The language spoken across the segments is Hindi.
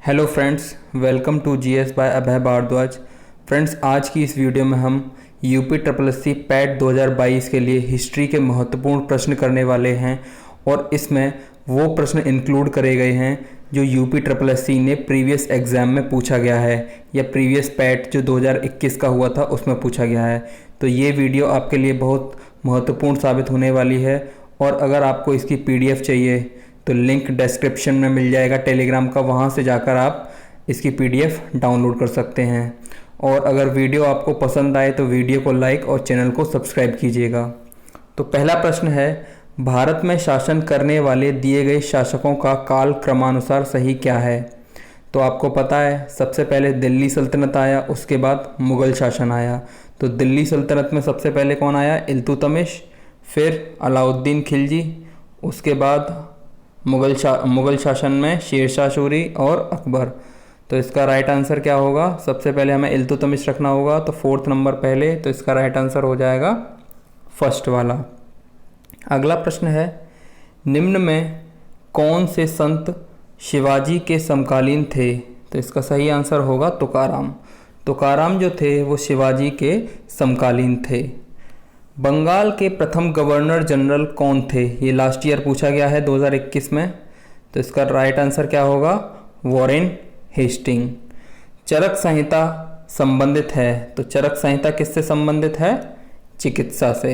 Hello friends, welcome to GS by Abhay Bhardwaj. Friends, आज की इस वीडियो में हम UP triple S C PET 2022 के लिए हिस्ट्री के महत्वपूर्ण प्रश्न करने वाले हैं और इसमें वो प्रश्न इंक्लूड करे गए हैं जो यूपी ट्रिपल एस सी ने प्रीवियस एग्ज़ाम में पूछा गया है या प्रीवियस पैट जो 2021 का हुआ था उसमें पूछा गया है। तो ये वीडियो आपके लिए बहुत महत्वपूर्ण साबित होने वाली है और अगर आपको इसकी पीडीएफ चाहिए तो लिंक डिस्क्रिप्शन में मिल जाएगा टेलीग्राम का, वहाँ से जाकर आप इसकी पीडीएफ डाउनलोड कर सकते हैं। और अगर वीडियो आपको पसंद आए तो वीडियो को लाइक और चैनल को सब्सक्राइब कीजिएगा। तो पहला प्रश्न है, भारत में शासन करने वाले दिए गए शासकों का काल क्रमानुसार सही क्या है? तो आपको पता है सबसे पहले दिल्ली सल्तनत आया, उसके बाद मुग़ल शासन आया। तो दिल्ली सल्तनत में सबसे पहले कौन आया? इल्तुतमिश, फिर अलाउद्दीन खिलजी, उसके बाद मुग़ल शासन में शेरशाह सूरी और अकबर। तो इसका राइट आंसर क्या होगा? सबसे पहले हमें इल्तुतमिश रखना होगा, तो फोर्थ नंबर पहले, तो इसका राइट आंसर हो जाएगा फर्स्ट वाला। अगला प्रश्न है, निम्न में कौन से संत शिवाजी के समकालीन थे? तो इसका सही आंसर होगा तुकाराम। तुकाराम जो थे वो शिवाजी के समकालीन थे। बंगाल के प्रथम गवर्नर जनरल कौन थे? ये लास्ट ईयर पूछा गया है 2021 में। तो इसका राइट आंसर क्या होगा? Warren Hasting. चरक संहिता संबंधित है, तो चरक संहिता किससे संबंधित है? चिकित्सा से।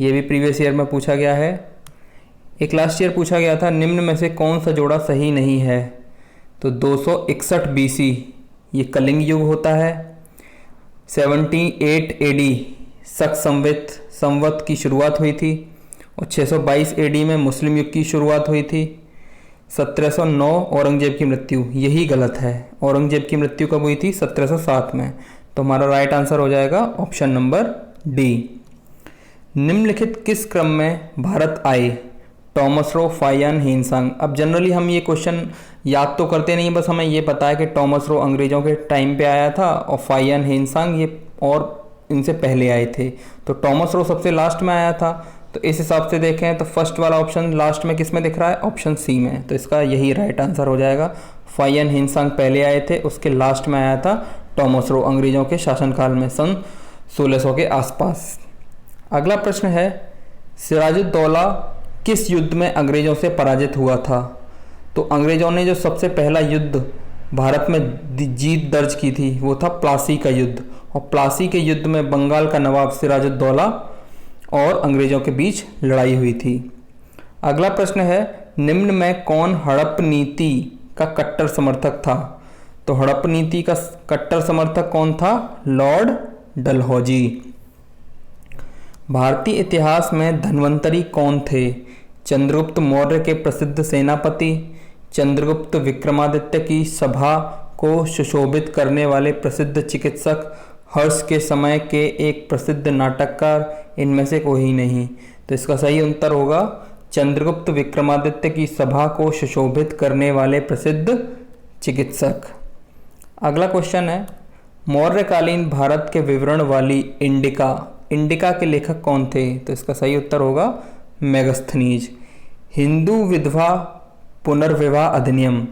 ये भी प्रीवियस ईयर में पूछा गया है। एक लास्ट ईयर पूछा गया था, निम्न में से कौन सा जोड़ा सही नहीं है? तो 261 बीसी ये कलिंग युग होता है। 78 एडी शक संवत की शुरुआत हुई थी और 622 एडी में मुस्लिम युग की शुरुआत हुई थी। 1709 औरंगजेब की मृत्यु, यही गलत है। औरंगजेब की मृत्यु कब हुई थी? 1707 में। तो हमारा राइट आंसर हो जाएगा ऑप्शन नंबर डी। निम्नलिखित किस क्रम में भारत आए? Thomas Roe, Fahien, Hiuen Tsang. अब जनरली हम ये क्वेश्चन याद तो करते नहीं, बस हमें ये पता है कि टॉमस रो अंग्रेजों के टाइम पे आया था और फाहियान, ह्वेनसांग ये और इनसे पहले आए थे। तो टॉमस रो सबसे लास्ट में आया था। तो इस हिसाब से देखें तो फर्स्ट वाला ऑप्शन लास्ट में किस में दिख रहा है? ऑप्शन सी में। तो इसका यही राइट आंसर हो जाएगा। फाहियान, ह्वेनसांग पहले आए थे, उसके लास्ट में आया था टॉमस रो अंग्रेजों के शासनकाल में सन 1600 के आसपास। अगला प्रश्न है, सिराजुद्दौला किस युद्ध में अंग्रेजों से पराजित हुआ था? तो अंग्रेजों ने जो सबसे पहला युद्ध भारत में जीत दर्ज की थी वो था प्लासी का युद्ध, और प्लासी के युद्ध में बंगाल का नवाब सिराजुद्दौला और अंग्रेजों के बीच लड़ाई हुई थी। अगला प्रश्न है, निम्न में कौन हड़प नीति का कट्टर समर्थक था? तो हड़प नीति का कट्टर समर्थक कौन था? लॉर्ड डलहौजी। भारतीय इतिहास में धन्वंतरी कौन थे? चंद्रगुप्त मौर्य के प्रसिद्ध सेनापति, चंद्रगुप्त विक्रमादित्य की सभा को सुशोभित करने वाले प्रसिद्ध चिकित्सक, हर्ष के समय के एक प्रसिद्ध नाटककार, इनमें से कोई नहीं। तो इसका सही उत्तर होगा चंद्रगुप्त विक्रमादित्य की सभा को सुशोभित करने वाले प्रसिद्ध चिकित्सक। अगला क्वेश्चन है, मौर्यकालीन भारत के विवरण वाली इंडिका के लेखक कौन थे? तो इसका सही उत्तर होगा मेगस्थनीज। हिंदू विधवा पुनर्विवाह अधिनियम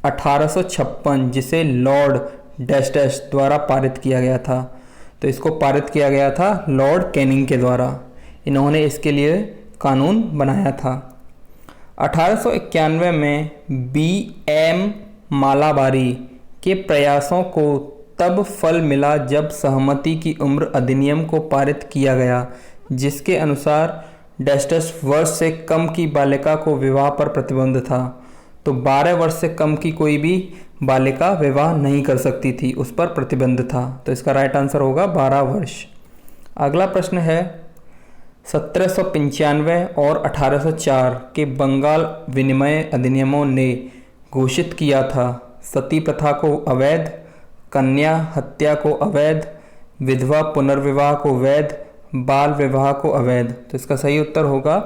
1856 जिसे लॉर्ड डैश डैश द्वारा पारित किया गया था, तो इसको पारित किया गया था लॉर्ड कैनिंग के द्वारा। इन्होंने इसके लिए कानून बनाया था। 1891 में B.M. मालाबारी के प्रयासों को तब फल मिला जब सहमति की उम्र अधिनियम को पारित किया गया, जिसके अनुसार डैश डैश वर्ष से कम की बालिका को विवाह पर प्रतिबंध था। तो 12 वर्ष से कम की कोई भी बालिका विवाह नहीं कर सकती थी, उस पर प्रतिबंध था। तो इसका राइट आंसर होगा 12 वर्ष। अगला प्रश्न है, 1795 और 1804 के बंगाल विनिमय अधिनियमों ने घोषित किया था सती प्रथा को अवैध, कन्या हत्या को अवैध, विधवा पुनर्विवाह को वैध, बाल विवाह को अवैध। तो इसका सही उत्तर होगा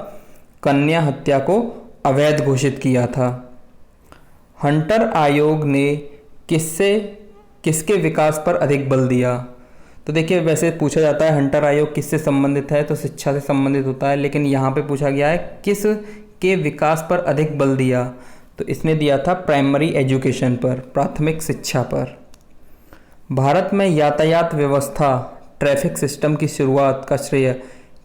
कन्या हत्या को अवैध घोषित किया था। हंटर आयोग ने किसके विकास पर अधिक बल दिया? तो देखिए, वैसे पूछा जाता है हंटर आयोग किससे संबंधित है, तो शिक्षा से संबंधित होता है, लेकिन यहाँ पे पूछा गया है किस के विकास पर अधिक बल दिया। तो इसने दिया था प्राइमरी एजुकेशन पर, प्राथमिक शिक्षा पर। भारत में यातायात व्यवस्था, ट्रैफिक सिस्टम की शुरुआत का श्रेय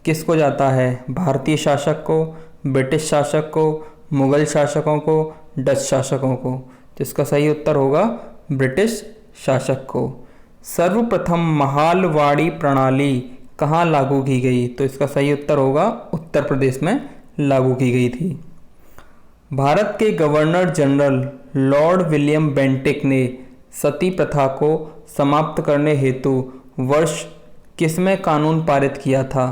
किसको जाता है? भारतीय शासक को, ब्रिटिश शासक को, मुगल शासकों को, डच शासकों को? तो इसका सही उत्तर होगा ब्रिटिश शासक को। सर्वप्रथम महालवाड़ी प्रणाली कहाँ लागू की गई? तो इसका सही उत्तर होगा उत्तर प्रदेश में लागू की गई थी। भारत के governor general Lord William Bentinck ने सती प्रथा को समाप्त करने हेतु वर्ष किसमें कानून पारित किया था?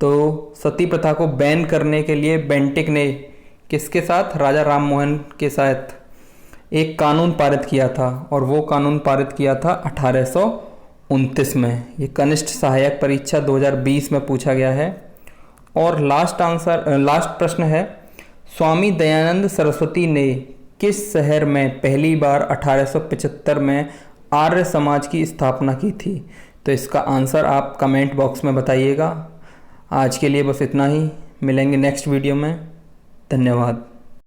तो सती प्रथा को बैन करने के लिए बेंटिक ने किसके साथ, राजा राम मोहन के साथ एक कानून पारित किया था, और वो कानून पारित किया था 1829 में। ये कनिष्ठ सहायक परीक्षा 2020 में पूछा गया है। और लास्ट प्रश्न है, स्वामी दयानंद सरस्वती ने किस शहर में पहली बार 1875 में आर्य समाज की स्थापना की थी? तो इसका आंसर आप कमेंट बॉक्स में बताइएगा। आज के लिए बस इतना ही, मिलेंगे नेक्स्ट वीडियो में। धन्यवाद।